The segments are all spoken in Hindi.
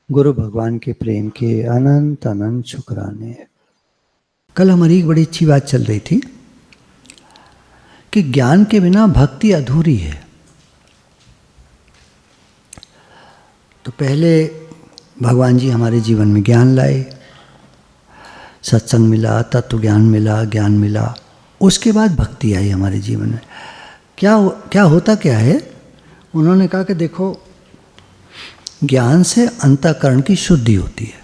गुरु भगवान के प्रेम के अनंत अनंत शुक्राने। कल हमारी एक बड़ी अच्छी बात चल रही थी कि ज्ञान के बिना भक्ति अधूरी है। तो पहले भगवान जी हमारे जीवन में ज्ञान लाए, सत्संग मिला, तत्व ज्ञान मिला, ज्ञान मिला, उसके बाद भक्ति आई हमारे जीवन में। क्या होता क्या है, उन्होंने कहा कि देखो, ज्ञान से अंतःकरण की शुद्धि होती है।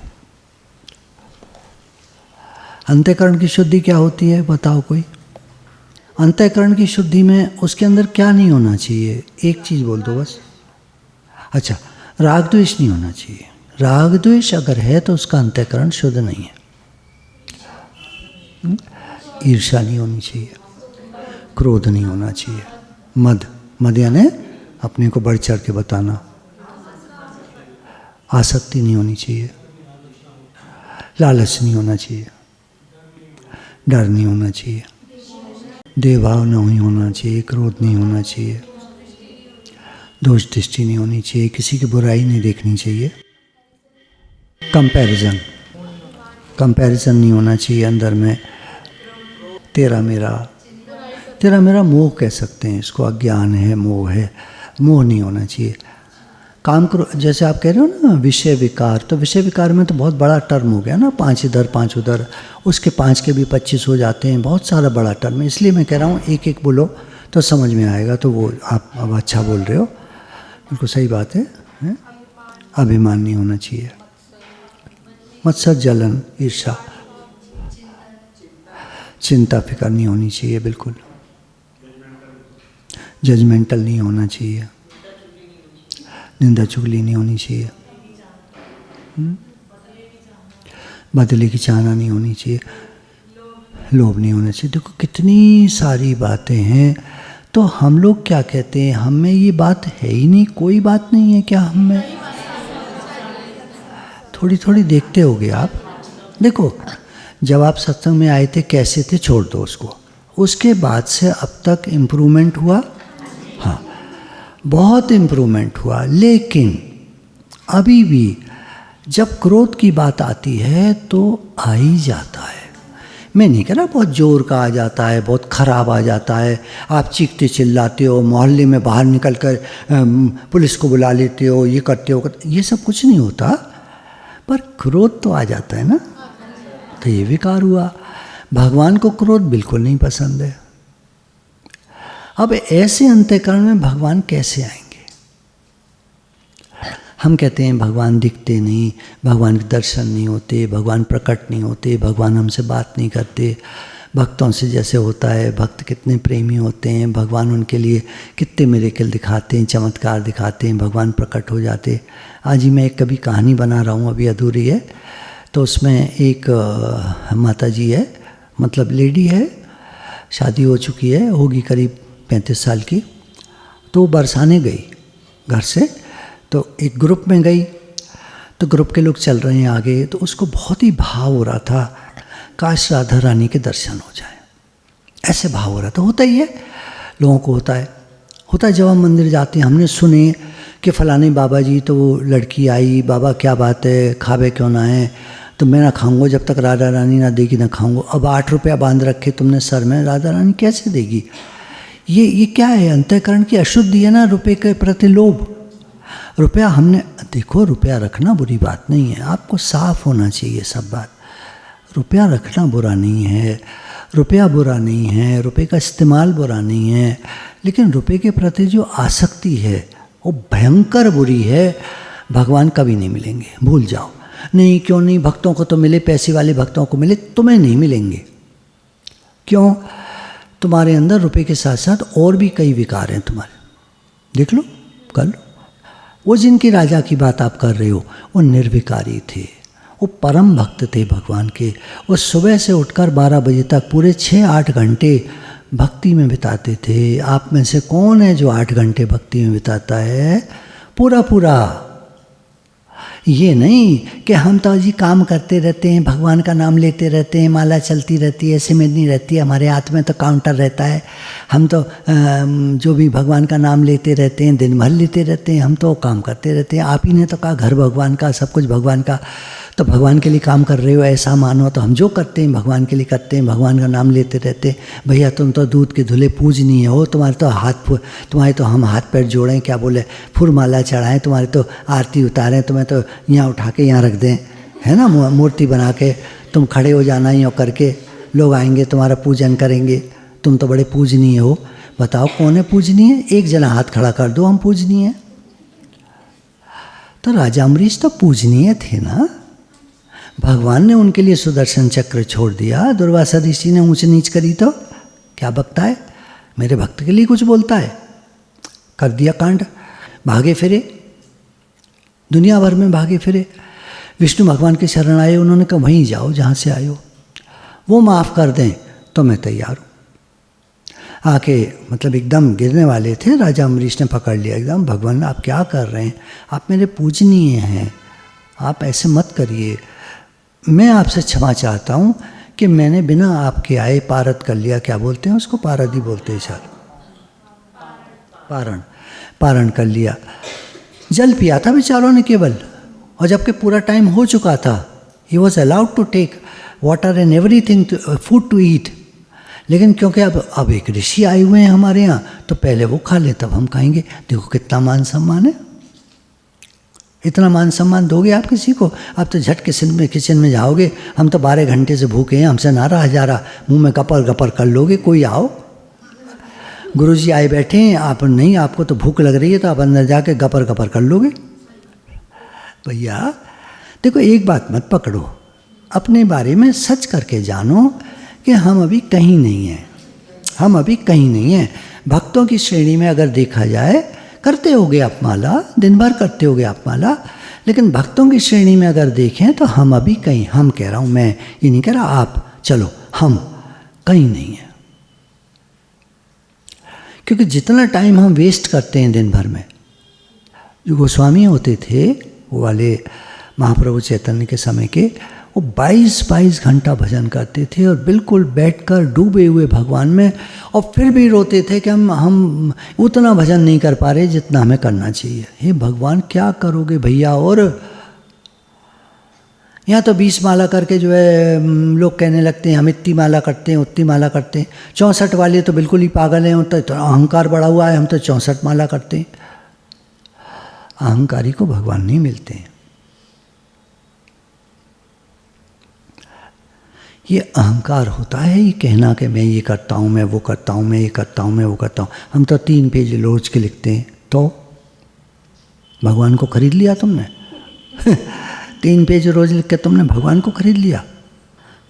अंतःकरण की शुद्धि क्या होती है बताओ कोई? अंतःकरण की शुद्धि में उसके अंदर क्या नहीं होना चाहिए? एक चीज़ बोल दो बस। अच्छा, राग द्वेष नहीं होना चाहिए। राग द्वेष अगर है तो उसका अंतःकरण शुद्ध नहीं है। ईर्ष्या नहीं होनी चाहिए, क्रोध नहीं होना चाहिए, मद यानी अपने को बढ़ चढ़ के बताना, आसक्ति नहीं होनी चाहिए, लालच नहीं होना चाहिए, डर नहीं होना चाहिए, देवभाव नहीं होना चाहिए, क्रोध नहीं होना चाहिए, दोष दृष्टि नहीं होनी चाहिए, किसी की बुराई नहीं देखनी चाहिए, कंपैरिजन नहीं होना चाहिए अंदर में, तेरा मेरा मोह कह सकते हैं इसको, अज्ञान है, मोह है, मोह नहीं होना चाहिए। काम करो, जैसे आप कह रहे हो ना विषय विकार, तो विषय विकार में तो बहुत बड़ा टर्म हो गया ना, 5 इधर 5 उधर, उसके 5 के भी 25 हो जाते हैं, बहुत सारा बड़ा टर्म है। इसलिए मैं कह रहा हूँ एक एक बोलो तो समझ में आएगा। तो वो आप अब अच्छा बोल रहे हो, बिल्कुल सही बात है? अभिमान नहीं होना चाहिए, मत्सर जलन ईर्ष्या चिंता फिक्र नहीं होनी चाहिए, बिल्कुल जजमेंटल नहीं होना चाहिए, निंदा चुगली नहीं होनी चाहिए, बदले की चाहना नहीं होनी चाहिए, लोभ नहीं होना चाहिए। देखो कितनी सारी बातें हैं। तो हम लोग क्या कहते हैं, हम में ये बात है ही नहीं, कोई बात नहीं है क्या हम में? थोड़ी थोड़ी देखते होगे आप। देखो, जब आप सत्संग में आए थे कैसे थे, छोड़ दो उसको। उसके बाद से अब तक इम्प्रूवमेंट हुआ? हाँ, बहुत इम्प्रूवमेंट हुआ। लेकिन अभी भी जब क्रोध की बात आती है तो आ ही जाता है। मैं नहीं कह रहा बहुत जोर का आ जाता है, बहुत ख़राब आ जाता है, आप चीखते चिल्लाते हो, मोहल्ले में बाहर निकल कर पुलिस को बुला लेते हो, ये करते हो, ये सब कुछ नहीं होता, पर क्रोध तो आ जाता है ना। तो ये विकार हुआ। भगवान को क्रोध बिल्कुल नहीं पसंद है। अब ऐसे अंतःकरण में भगवान कैसे आएंगे? हम कहते हैं भगवान दिखते नहीं, भगवान के दर्शन नहीं होते, भगवान प्रकट नहीं होते, भगवान हमसे बात नहीं करते। भक्तों से जैसे होता है, भक्त कितने प्रेमी होते हैं, भगवान उनके लिए कितने मिरेकल दिखाते हैं, चमत्कार दिखाते हैं, भगवान प्रकट हो जाते। आज ही मैं एक कभी कहानी बना रहा हूँ, अभी अधूरी है। तो उसमें एक माता जी है, मतलब लेडी है, शादी हो चुकी है, होगी करीब 35 साल की। तो बरसाने गई घर से, तो एक ग्रुप में गई, तो ग्रुप के लोग चल रहे हैं आगे, तो उसको बहुत ही भाव हो रहा था, काश राधा रानी के दर्शन हो जाए, ऐसे भाव हो रहा था। होता ही है, लोगों को होता है जब हम मंदिर जाते हैं। हमने सुने कि फलाने बाबा जी, तो वो लड़की आई, बाबा क्या बात है, खावे क्यों ना है? तो मैं ना खाऊंगा जब तक राधा रानी ना देगी, ना खाऊंगा। अब 8 रुपया बांध रखे तुमने सर में, राधा रानी कैसे देगी? ये क्या है? अंतःकरण की अशुद्धि है ना, रुपये के प्रति लोभ। रुपया हमने, देखो रुपया रखना बुरी बात नहीं है, आपको साफ होना चाहिए सब बात। रुपया रखना बुरा नहीं है, रुपया बुरा नहीं है, रुपये का इस्तेमाल बुरा नहीं है, लेकिन रुपये के प्रति जो आसक्ति है वो भयंकर बुरी है। भगवान कभी नहीं मिलेंगे, भूल जाओ। नहीं, क्यों नहीं? भक्तों को तो मिले, पैसे वाले भक्तों को मिले, तुम्हें नहीं मिलेंगे। क्यों? तुम्हारे अंदर रुपये के साथ साथ और भी कई विकार हैं तुम्हारे, देख लो, कर लो। वो जिनकी राजा की बात आप कर रहे हो, वो निर्विकारी थे, वो परम भक्त थे भगवान के। वो सुबह से उठकर 12 बजे तक पूरे 6-8 घंटे भक्ति में बिताते थे। आप में से कौन है जो 8 घंटे भक्ति में बिताता है? पूरा ये नहीं कि हम तो जी काम करते रहते हैं, भगवान का नाम लेते रहते हैं, माला चलती रहती है, ऐसे में नहीं रहती है, हमारे हाथ में तो काउंटर रहता है, हम तो जो भी भगवान का नाम लेते रहते हैं, दिन भर लेते रहते हैं, हम तो काम करते रहते हैं। आप ही ने तो कहा घर भगवान का, सब कुछ भगवान का, तो भगवान के लिए काम कर रहे हो ऐसा मानो। तो हम जो करते हैं भगवान के लिए करते हैं, भगवान का नाम लेते रहते हैं। भैया तुम तो दूध के धुले पूजनीय हो, तुम्हारे तो हम हाथ पैर जोड़ें, क्या बोले, फुरमाला चढ़ाएं, तुम्हारे तो आरती उतारें, तुम्हें तो यहाँ उठा के यहाँ रख दें, है ना, मूर्ति बना के, तुम खड़े हो जाना यूँ करके, लोग आएंगे तुम्हारा पूजन करेंगे, तुम तो बड़े पूजनीय हो। बताओ कौन है पूजनीय? एक जना हाथ खड़ा कर दो, हम पूजनीय हैं। तो राजा अम्बरीश तो पूजनीय थे ना, भगवान ने उनके लिए सुदर्शन चक्र छोड़ दिया। दुर्वासा ऋषि ने ऊंच नीच करी तो क्या बकता है, मेरे भक्त के लिए कुछ बोलता है, कर दिया कांड, भागे फिरे, दुनिया भर में भागे फिरे। विष्णु भगवान के शरण आए, उन्होंने कहा वहीं जाओ जहाँ से आए हो, वो माफ़ कर दें तो मैं तैयार हूँ। आके मतलब एकदम गिरने वाले थे, राजा अम्बरीश ने पकड़ लिया एकदम, भगवान आप क्या कर रहे हैं, आप मेरे पूजनीय हैं, आप ऐसे मत करिए, मैं आपसे क्षमा चाहता हूँ कि मैंने बिना आपके आए पारद कर लिया। क्या बोलते हैं उसको? पारद ही बोलते हैं शायद, पारण कर लिया। जल पिया था बेचारों ने केवल, और जबकि पूरा टाइम हो चुका था। He was allowed to take water and everything, food to eat, लेकिन क्योंकि अब एक ऋषि आए हुए हैं हमारे यहाँ, तो पहले वो खा ले तब हम खाएंगे। देखो कितना मान सम्मान है, इतना मान सम्मान दोगे आप किसी को? आप तो झट किचन में जाओगे, हम तो 12 घंटे से भूखे हैं, हमसे ना रहा जा रहा, मुंह में गपर गपर कर लोगे। कोई आओ, गुरुजी आए बैठे हैं, आप नहीं, आपको तो भूख लग रही है, तो आप अंदर जाके गपर गपर कर लोगे। भैया देखो, एक बात मत पकड़ो, अपने बारे में सच करके जानो कि हम अभी कहीं नहीं हैं, हम अभी कहीं नहीं हैं। भक्तों की श्रेणी में अगर देखा जाए, करते होगे आप माला, दिन भर करते होगे आप माला, लेकिन भक्तों की श्रेणी में अगर देखें तो हम अभी कहीं, हम कह रहा हूँ, मैं ये नहीं कह रहा आप, चलो हम कहीं नहीं हैं। क्योंकि जितना टाइम हम वेस्ट करते हैं दिन भर में, जो गोस्वामी होते थे वो वाले महाप्रभु चैतन्य के समय के, वो 22-22 घंटा भजन करते थे और बिल्कुल बैठकर डूबे हुए भगवान में, और फिर भी रोते थे कि हम उतना भजन नहीं कर पा रहे जितना हमें करना चाहिए। हे भगवान क्या करोगे भैया। और यहाँ तो 20 माला करके जो है लोग कहने लगते हैं हम इतनी माला करते हैं, उतनी माला करते हैं। 64 वाले तो बिल्कुल ही पागल हैं, तो अहंकार बढ़ा हुआ है, हम तो 64 माला करते हैं। अहंकारी को भगवान नहीं मिलते हैं। ये अहंकार होता है, ये कहना कि मैं ये करता हूँ, मैं वो करता हूँ, मैं ये करता हूँ, मैं वो करता हूँ। हम तो 3 पेज रोज के लिखते हैं, तो भगवान को खरीद लिया तुमने? 3 पेज रोज लिख के तुमने भगवान को खरीद लिया?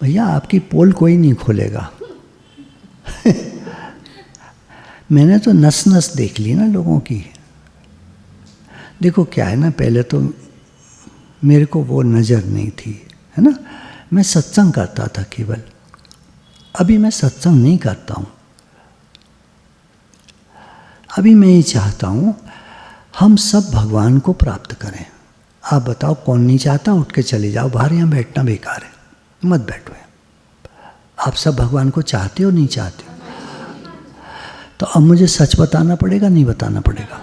भैया आपकी पोल कोई नहीं खोलेगा। मैंने तो नस नस देख ली ना लोगों की। देखो क्या है ना, पहले तो मेरे को वो नज़र नहीं थी, है ना, मैं सत्संग करता था केवल। अभी मैं सत्संग नहीं करता हूँ। अभी मैं ये चाहता हूँ हम सब भगवान को प्राप्त करें। आप बताओ कौन नहीं चाहता? उठ के चले जाओ बाहर, यहाँ बैठना बेकार है, मत बैठो। आप सब भगवान को चाहते हो नहीं चाहते हो? तो अब मुझे सच बताना पड़ेगा, नहीं बताना पड़ेगा?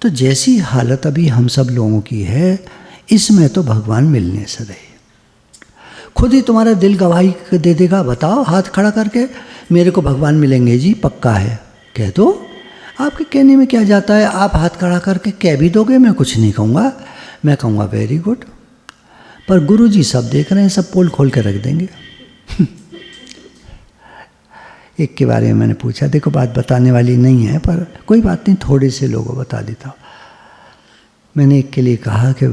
तो जैसी हालत अभी हम सब लोगों की है, इसमें तो भगवान मिलने से रहे। खुद ही तुम्हारा दिल गवाही दे देगा। बताओ हाथ खड़ा करके, मेरे को भगवान मिलेंगे जी, पक्का है, कह दो। आपके कहने में क्या जाता है? आप हाथ खड़ा करके कह भी दोगे, मैं कुछ नहीं कहूँगा, मैं कहूँगा वेरी गुड। पर गुरु जी सब देख रहे हैं, सब पोल खोल के रख देंगे। एक के बारे में मैंने पूछा, देखो बात बताने वाली नहीं है पर कोई बात नहीं, थोड़े से लोगों को बता देता हूँ। मैंने एक के लिए कहा कि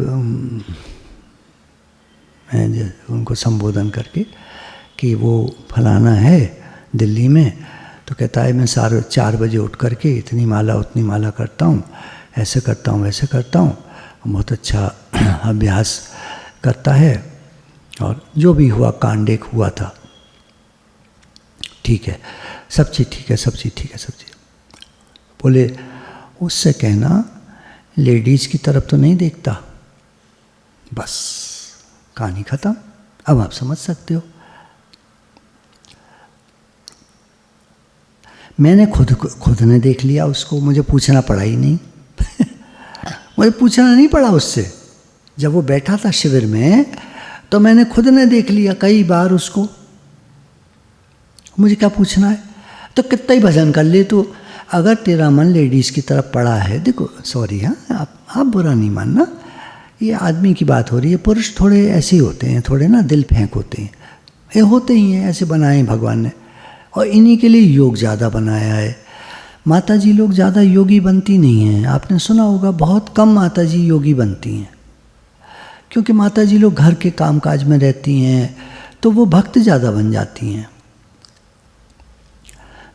मैं उनको संबोधन करके कि वो फलाना है दिल्ली में, तो कहता है मैं 4 बजे उठ करके इतनी माला उतनी माला करता हूँ, ऐसे करता हूँ वैसे करता हूँ, बहुत अच्छा अभ्यास करता है, और जो भी हुआ कांड एक हुआ था, ठीक है, सब चीज़ ठीक है, सब चीज़ ठीक है, सब चीज़। बोले उससे कहना लेडीज़ की तरफ तो नहीं देखता। बस कहानी ख़त्म। अब आप समझ सकते हो। मैंने खुद ने देख लिया उसको, मुझे पूछना पड़ा ही नहीं। मुझे पूछना नहीं पड़ा उससे। जब वो बैठा था शिविर में तो मैंने खुद ने देख लिया कई बार उसको। मुझे क्या पूछना है? तो कितना ही भजन कर ले तू, अगर तेरा मन लेडीज़ की तरफ पड़ा है, देखो सॉरी, हाँ आप बुरा नहीं मानना, ये आदमी की बात हो रही है। पुरुष थोड़े ऐसे ही होते हैं, थोड़े ना दिल फेंक होते हैं, ये होते ही हैं, ऐसे बनाए भगवान ने, और इन्हीं के लिए योग ज़्यादा बनाया है। माता जी लोग ज़्यादा योगी बनती नहीं हैं। आपने सुना होगा बहुत कम माता जी योगी बनती हैं, क्योंकि माता जी लोग घर के कामकाज में रहती हैं, तो वो भक्त ज़्यादा बन जाती हैं,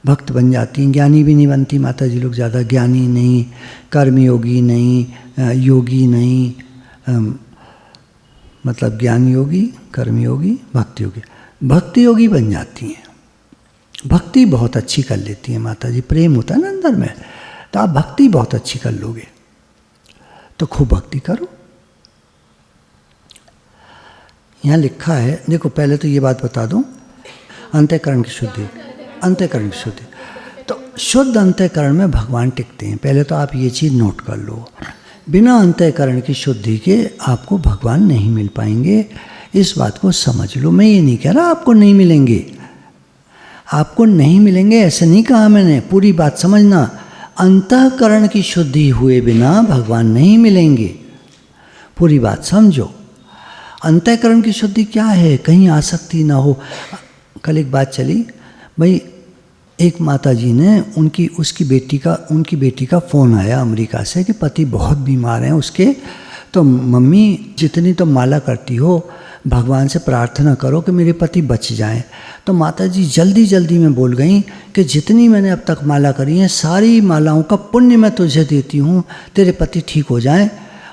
भक्त बन जाती हैं। ज्ञानी भी नहीं बनती माता जी लोग ज़्यादा, ज्ञानी नहीं, कर्मयोगी नहीं, योगी नहीं, मतलब ज्ञान योगी, कर्मयोगी, भक्ति योगी, भक्ति योगी बन जाती हैं। भक्ति बहुत अच्छी कर लेती हैं माता जी। प्रेम होता है ना अंदर में, तो आप भक्ति बहुत अच्छी कर लोगे, तो खूब भक्ति करो। यहाँ लिखा है, देखो पहले तो ये बात बता दूं, अंतःकरण की शुद्धि, अंतःकरण की शुद्धि। तो शुद्ध अंतःकरण में भगवान टिकते हैं। पहले तो आप ये चीज़ नोट कर लो, बिना अंतःकरण की शुद्धि के आपको भगवान नहीं मिल पाएंगे। इस बात को समझ लो। मैं ये नहीं कह रहा आपको नहीं मिलेंगे, आपको नहीं मिलेंगे ऐसे नहीं कहा मैंने, पूरी बात समझना। अंतःकरण की शुद्धि हुए बिना भगवान नहीं मिलेंगे, पूरी बात समझो। अंतःकरण की शुद्धि क्या है? कहीं आसक्ति ना हो। कल एक बात चली भाई, एक माता जी ने उनकी बेटी का फ़ोन आया अमेरिका से कि पति बहुत बीमार हैं उसके, तो मम्मी जितनी तो माला करती हो भगवान से प्रार्थना करो कि मेरे पति बच जाएं। तो माता जी जल्दी जल्दी में बोल गई कि जितनी मैंने अब तक माला करी हैं सारी मालाओं का पुण्य मैं तुझे देती हूँ, तेरे पति ठीक हो जाएं।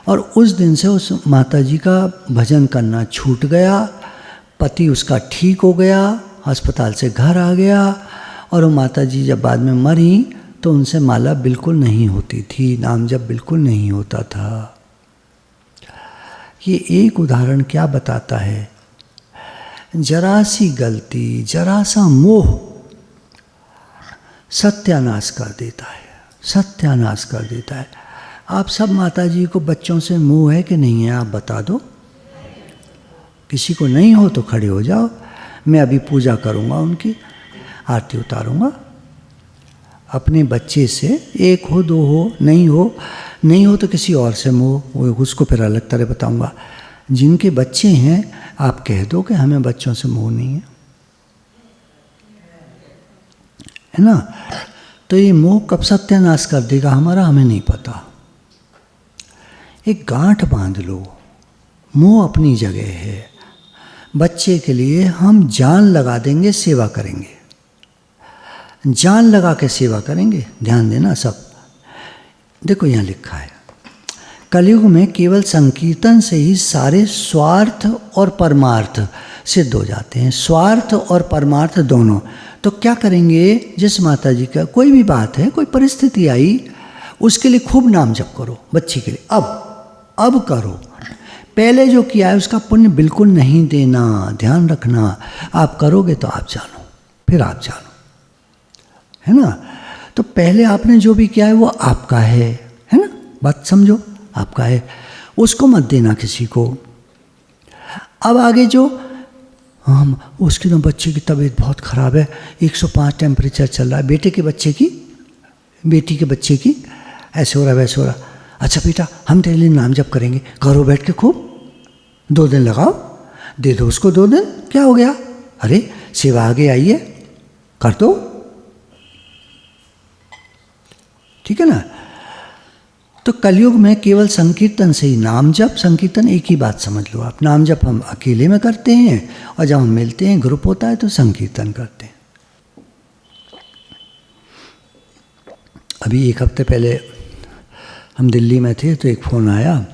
और उस दिन से उस माता जी का भजन करना छूट गया, पति उसका ठीक हो गया, अस्पताल से घर आ गया। और वो माता जी जब बाद में मरी तो उनसे माला बिल्कुल नहीं होती थी, नाम जप बिल्कुल नहीं होता था। ये एक उदाहरण क्या बताता है? जरा सी गलती, जरा सा मोह सत्यानाश कर देता है, सत्यानाश कर देता है। आप सब माता जी को बच्चों से मोह है कि नहीं है? आप बता दो। किसी को नहीं हो तो खड़े हो जाओ, मैं अभी पूजा करूँगा, उनकी आरती उतारूँगा। अपने बच्चे से एक हो, दो हो, नहीं हो तो किसी और से मोह, उसको फिर अलग तरह बताऊँगा। जिनके बच्चे हैं आप कह दो कि हमें बच्चों से मोह नहीं है ना। तो ये मोह कब सत्यानाश कर देगा हमारा, हमें नहीं पता। एक गांठ बांध लो, मोह अपनी जगह है। बच्चे के लिए हम जान लगा देंगे, सेवा करेंगे, जान लगा के सेवा करेंगे। ध्यान देना सब। देखो यहाँ लिखा है, कलयुग में केवल संकीर्तन से ही सारे स्वार्थ और परमार्थ सिद्ध हो जाते हैं, स्वार्थ और परमार्थ दोनों। तो क्या करेंगे? जिस माता जी का कोई भी बात है, कोई परिस्थिति आई, उसके लिए खूब नाम जप करो बच्ची के लिए। अब करो। पहले जो किया है उसका पुण्य बिल्कुल नहीं देना, ध्यान रखना। आप करोगे तो आप जानो, फिर आप जानो, है ना। तो पहले आपने जो भी किया है वो आपका है ना, बात समझो, आपका है, उसको मत देना किसी को। अब आगे जो हम उसकी तो बच्चे की तबीयत बहुत ख़राब है, 105 टेम्परेचर चल रहा है, बेटी के बच्चे की ऐसे हो रहा वैसे हो रहा। अच्छा बेटा हम तेरे लिए नाम जप करेंगे, करो बैठ के खूब, 2 दिन लगाओ, दे दो उसको 2 दिन, क्या हो गया? अरे सेवा आगे आई है, कर दो, ठीक है ना। तो कलयुग में केवल संकीर्तन से ही, नाम जप संकीर्तन एक ही बात समझ लो आप। नाम जप हम अकेले में करते हैं, और जब हम मिलते हैं, ग्रुप होता है, तो संकीर्तन करते हैं। अभी 1 हफ्ते पहले हम दिल्ली में थे, तो एक फ़ोन आया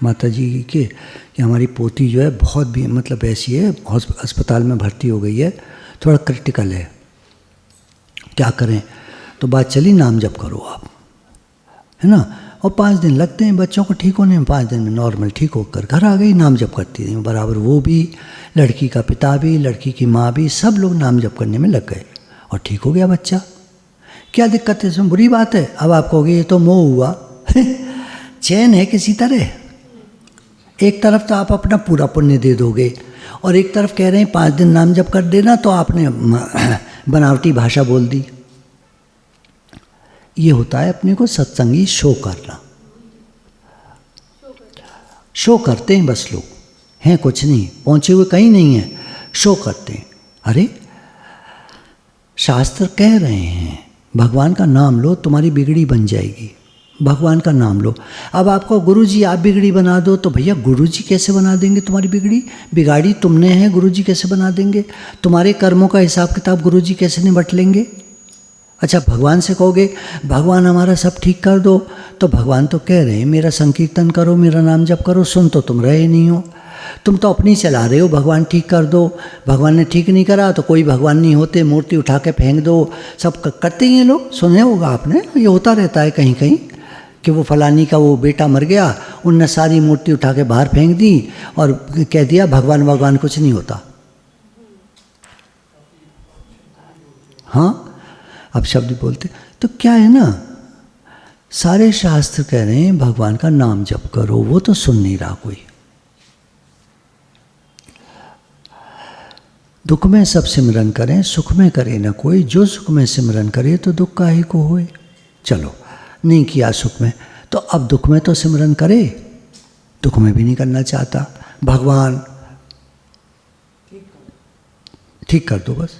माता जी के कि हमारी पोती जो है बहुत भी मतलब ऐसी है, अस्पताल में भर्ती हो गई है, थोड़ा क्रिटिकल है, क्या करें। तो बात चली नाम जप करो आप, है ना। और 5 दिन लगते हैं बच्चों को ठीक होने में। 5 दिन में नॉर्मल ठीक होकर घर आ गई, नाम जप करती रही बराबर। वो भी, लड़की का पिता भी, लड़की की माँ भी, सब लोग नाम जप करने में लग गए और ठीक हो गया बच्चा। क्या दिक्कत है इसमें? बुरी बात है? अब आप कहोगे ये तो मोह हुआ। चैन है किसी तरह? एक तरफ तो आप अपना पूरा पुण्य दे दोगे और एक तरफ कह रहे हैं 5 दिन नाम जप कर देना, तो आपने बनावटी भाषा बोल दी। ये होता है अपने को सत्संगी शो करना। शो करते हैं बस, लोग हैं कुछ नहीं, पहुंचे हुए कहीं नहीं है, शो करते हैं। अरे शास्त्र कह रहे हैं भगवान का नाम लो तुम्हारी बिगड़ी बन जाएगी। भगवान का नाम लो। अब आपको गुरुजी आप बिगड़ी बना दो, तो भैया गुरुजी कैसे बना देंगे तुम्हारी बिगड़ी? बिगाड़ी तुमने है, गुरुजी कैसे बना देंगे? तुम्हारे कर्मों का हिसाब किताब गुरुजी कैसे निबट लेंगे? अच्छा, भगवान से कहोगे भगवान हमारा सब ठीक कर दो, तो भगवान तो कह रहे हैं मेरा संकीर्तन करो, मेरा नाम जप करो। सुन तो तुम रहे नहीं हो, तुम तो अपनी चला रहे हो भगवान ठीक कर दो। भगवान ने ठीक नहीं करा तो कोई भगवान नहीं होते, मूर्ति उठा के फेंक दो। सब करते ही हैं लोग, सुने होगा आपने, ये होता रहता है कहीं कहीं कि वो फलानी का वो बेटा मर गया, उनने सारी मूर्ति उठा के बाहर फेंक दी और कह दिया भगवान भगवान कुछ नहीं होता। हाँ, अब शब्द बोलते तो क्या है ना, सारे शास्त्र कह रहे हैं भगवान का नाम जप करो, वो तो सुन नहीं रहा कोई। दुख में सब सिमरन करें, सुख में करे न कोई, जो सुख में सिमरन करे तो दुख काहे को होए। चलो नहीं किया सुख में, तो अब दुख में तो सिमरन करे। दुख में भी नहीं करना चाहता, भगवान ठीक कर दो बस।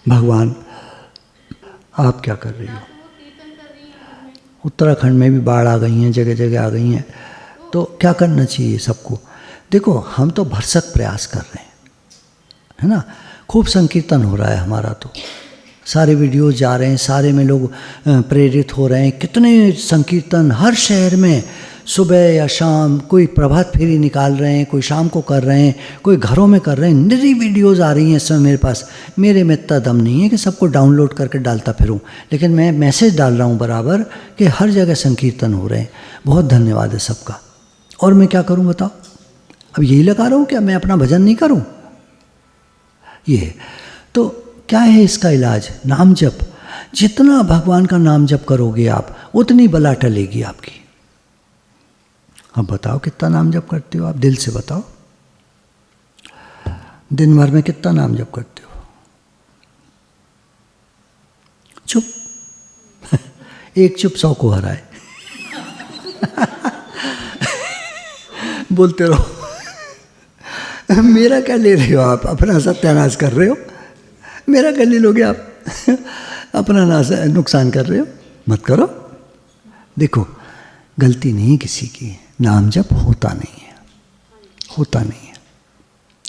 भगवान आप क्या कर रही हो? उत्तराखंड में भी बाढ़ आ गई हैं, जगह जगह आ गई हैं, तो क्या करना चाहिए सबको? देखो हम तो भरसक प्रयास कर रहे हैं, है ना, खूब संकीर्तन हो रहा है हमारा, तो सारे वीडियो जा रहे हैं, सारे में लोग प्रेरित हो रहे हैं। कितने संकीर्तन हर शहर में, सुबह या शाम, कोई प्रभात फेरी निकाल रहे हैं, कोई शाम को कर रहे हैं, कोई घरों में कर रहे हैं। निरी वीडियोज़ आ रही हैं इस समय मेरे पास। मेरे में इतना दम नहीं है कि सबको डाउनलोड करके डालता फिरूं, लेकिन मैं मैसेज डाल रहा हूं बराबर कि हर जगह संकीर्तन हो रहे हैं। बहुत धन्यवाद है सबका। और मैं क्या करूं बताओ? अब यही लगा रहा हूँ क्या मैं अपना भजन नहीं करूँ? ये तो क्या है इसका इलाज? नाम जप। जितना भगवान का नाम जप करोगे आप, उतनी बला टलेगी आपकी। अब बताओ कितना नाम जप करते हो आप? दिल से बताओ, दिन भर में कितना नाम जप करते हो? चुप। एक चुप 100 को हराए। बोलते रहो। मेरा क्या ले रहे हो आप? अपना सत्यानाश कर रहे हो। मेरा क्या ले लोगे आप? अपना नुकसान कर रहे हो। मत करो। देखो गलती नहीं किसी की, नाम जप होता नहीं है, होता नहीं है।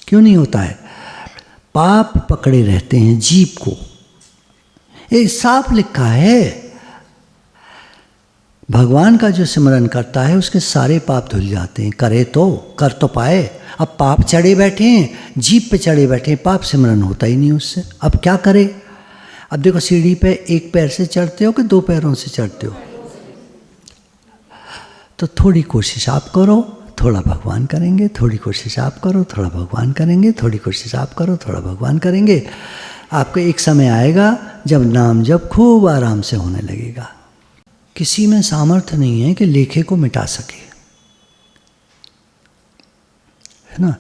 क्यों नहीं होता है? पाप पकड़े रहते हैं जीभ को। ये साफ लिखा है, भगवान का जो सिमरन करता है उसके सारे पाप धुल जाते हैं। करे तो कर तो पाए। अब पाप चढ़े बैठे हैं, जीभ पे चढ़े बैठे हैं, पाप सिमरन होता ही नहीं उससे। अब क्या करे? अब देखो सीढ़ी पे एक पैर से चढ़ते हो कि 2 पैरों से चढ़ते हो? तो थोड़ी कोशिश आप करो, थोड़ा भगवान करेंगे। थोड़ी कोशिश आप करो, थोड़ा भगवान करेंगे। थोड़ी कोशिश आप करो, थोड़ा भगवान करेंगे। आपको एक समय आएगा जब नाम जब खूब आराम से होने लगेगा। किसी में सामर्थ्य नहीं है कि लेखे को मिटा सके, है ना।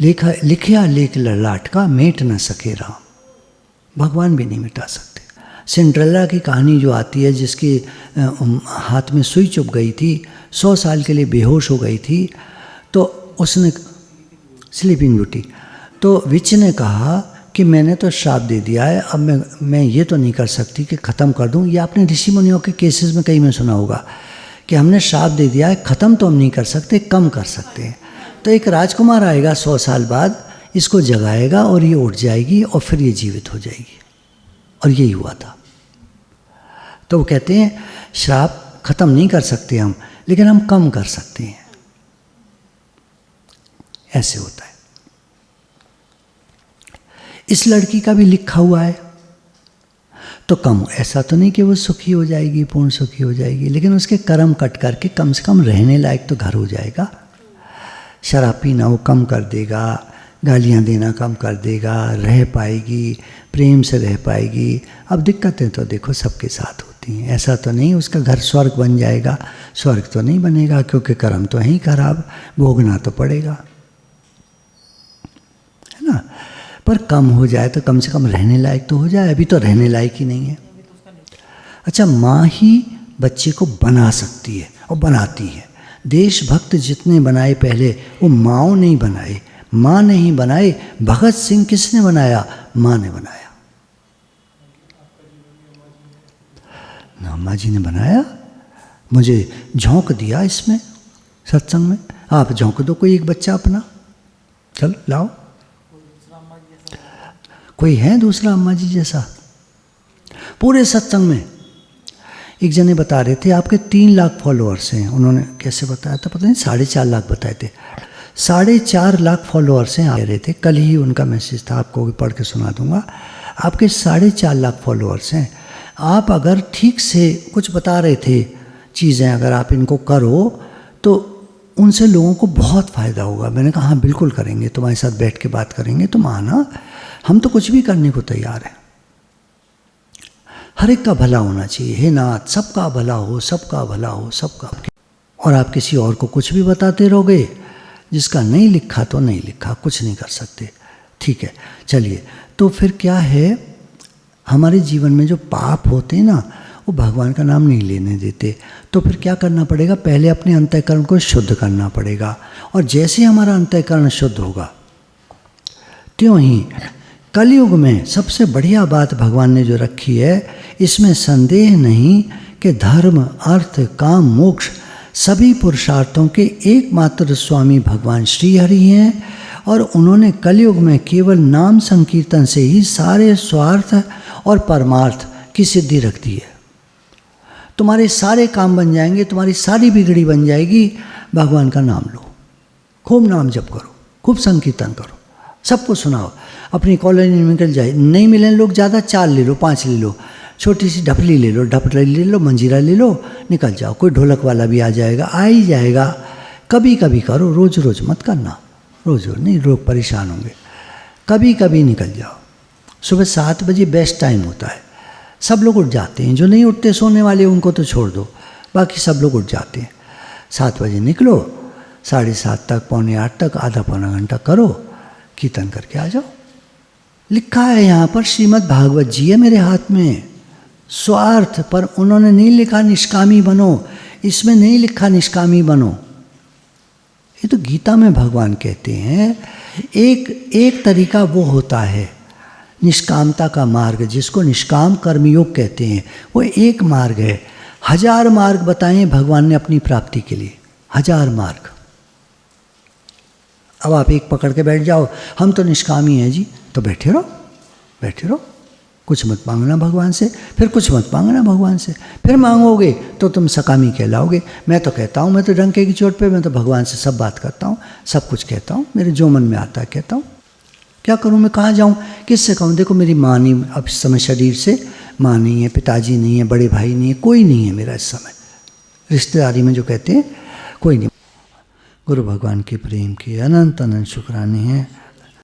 लिखिया लेख ललाट का मेट न सके राम। भगवान भी नहीं मिटा सकते। सिंड्रेला की कहानी जो आती है, जिसके हाथ में सुई चुभ गई थी, 100 साल के लिए बेहोश हो गई थी, तो उसने, स्लीपिंग ब्यूटी, तो विच ने कहा कि मैंने तो श्राप दे दिया है, अब मैं ये तो नहीं कर सकती कि ख़त्म कर दूं। ये आपने ऋषि मुनियों के केसेस में कहीं में सुना होगा कि हमने श्राप दे दिया है, ख़त्म तो हम नहीं कर सकते, कम कर सकते हैं। तो एक राजकुमार आएगा 100 साल बाद, इसको जगाएगा और ये उठ जाएगी और फिर ये जीवित हो जाएगी। और यही हुआ था। तो वो कहते हैं श्राप ख़त्म नहीं कर सकते हम, लेकिन हम कम कर सकते हैं। ऐसे होता है। इस लड़की का भी लिखा हुआ है। तो कम, ऐसा तो नहीं कि वो सुखी हो जाएगी, पूर्ण सुखी हो जाएगी, लेकिन उसके कर्म कट करके कम से कम रहने लायक तो घर हो जाएगा। शराब पीना वो कम कर देगा, गालियाँ देना कम कर देगा, रह पाएगी, प्रेम से रह पाएगी। अब दिक्कतें तो देखो सबके साथ होती हैं, ऐसा तो नहीं उसका घर स्वर्ग बन जाएगा, स्वर्ग तो नहीं बनेगा, क्योंकि कर्म तो है ही खराब, भोगना तो पड़ेगा, है ना। पर कम हो जाए तो कम से कम रहने लायक तो हो जाए, अभी तो रहने लायक ही नहीं है। अच्छा, माँ ही बच्चे को बना सकती है और बनाती है। देशभक्त जितने बनाए पहले वो माँओं नहीं बनाए, माँ नहीं बनाए। भगत सिंह किसने बनाया? माँ ने बनाया ना, अम्मा जी ने बनाया। मुझे झोंक दिया इसमें सत्संग में, आप झोंक दो कोई एक बच्चा अपना, चलो लाओ। कोई है दूसरा अम्मा जी जैसा? पूरे सत्संग में एक जने बता रहे थे आपके 3 लाख फॉलोअर्स हैं। उन्होंने कैसे बताया था पता नहीं, 4.5 लाख बताए थे। 4.5 लाख फॉलोअर्स हैं, कह रहे थे। कल ही उनका मैसेज था, आपको भी पढ़ के सुना दूंगा। आपके 4.5 लाख फॉलोअर्स हैं। आप अगर ठीक से कुछ बता रहे थे चीज़ें, अगर आप इनको करो तो उनसे लोगों को बहुत फ़ायदा होगा। मैंने कहा हाँ बिल्कुल करेंगे, तुम्हारे साथ बैठ के बात करेंगे, तुम आना, हम तो कुछ भी करने को तैयार हैं। हर एक का भला होना चाहिए, हे नाथ, सबका भला हो, सबका भला हो, सबका। और आप किसी और को कुछ भी बताते रहोगे, जिसका नहीं लिखा तो नहीं लिखा, कुछ नहीं कर सकते। ठीक है, चलिए। तो फिर क्या है, हमारे जीवन में जो पाप होते हैं ना, वो भगवान का नाम नहीं लेने देते। तो फिर क्या करना पड़ेगा? पहले अपने अंतःकरण को शुद्ध करना पड़ेगा। और जैसे हमारा अंतःकरण शुद्ध होगा, त्यों ही कलयुग में सबसे बढ़िया बात भगवान ने जो रखी है, इसमें संदेह नहीं कि धर्म, अर्थ, काम, मोक्ष सभी पुरुषार्थों के एकमात्र स्वामी भगवान श्री हरि हैं। और उन्होंने कलयुग में केवल नाम संकीर्तन से ही सारे स्वार्थ और परमार्थ की सिद्धि रख दी है। तुम्हारे सारे काम बन जाएंगे, तुम्हारी सारी बिगड़ी बन जाएगी। भगवान का नाम लो, खूब नाम जप करो, खूब संकीर्तन करो, सबको सुनाओ। अपनी कॉलोनी में निकल जाए, नहीं मिले लोग ज़्यादा, 4 ले लो, 5 ले लो, छोटी सी ढपली ले लो, मंजीरा ले लो, निकल जाओ। कोई ढोलक वाला भी आ जाएगा, आ ही जाएगा। कभी कभी करो, रोज़ रोज़ मत करना, रोज़ रोज़ नहीं, लोग परेशान होंगे। कभी कभी निकल जाओ। सुबह 7 बजे बेस्ट टाइम होता है, सब लोग उठ जाते हैं। जो नहीं उठते सोने वाले उनको तो छोड़ दो, बाकी सब लोग उठ जाते हैं। 7 बजे निकलो, 7:30 तक, 7:45 तक, आधा पौना घंटा करो, कीर्तन करके आ जाओ। लिखा है यहाँ पर, श्रीमद् भागवत जी है मेरे हाथ में। स्वार्थ पर उन्होंने नहीं लिखा निष्कामी बनो, इसमें नहीं लिखा निष्कामी बनो। ये तो गीता में भगवान कहते हैं। एक तरीका वो होता है निष्कामता का मार्ग, जिसको निष्काम कर्मयोग कहते हैं। वो एक मार्ग है। 1000 मार्ग बताएं भगवान ने अपनी प्राप्ति के लिए, 1000 मार्ग। अब आप एक पकड़ के बैठ जाओ, हम तो निष्कामी हैं जी, तो बैठे रहो, बैठे रहो, कुछ मत मांगना भगवान से, फिर कुछ मत मांगना भगवान से। फिर मांगोगे तो तुम सकामी कहलाओगे। मैं तो कहता हूँ, मैं तो डंके की चोट पे, मैं तो भगवान से सब बात करता हूँ, सब कुछ कहता हूँ, मेरे जो मन में आता है कहता हूँ। क्या करूँ मैं, कहाँ जाऊँ, किससे कहूँ? देखो मेरी माँ नहीं, अब इस समय शरीर से माँ नहीं है, पिताजी नहीं है, बड़े भाई नहीं है, कोई नहीं है मेरा इस समय। रिश्तेदारी में जो कहते हैं कोई नहीं। गुरु भगवान के प्रेम की अनंत अनंत शुक्राने हैं।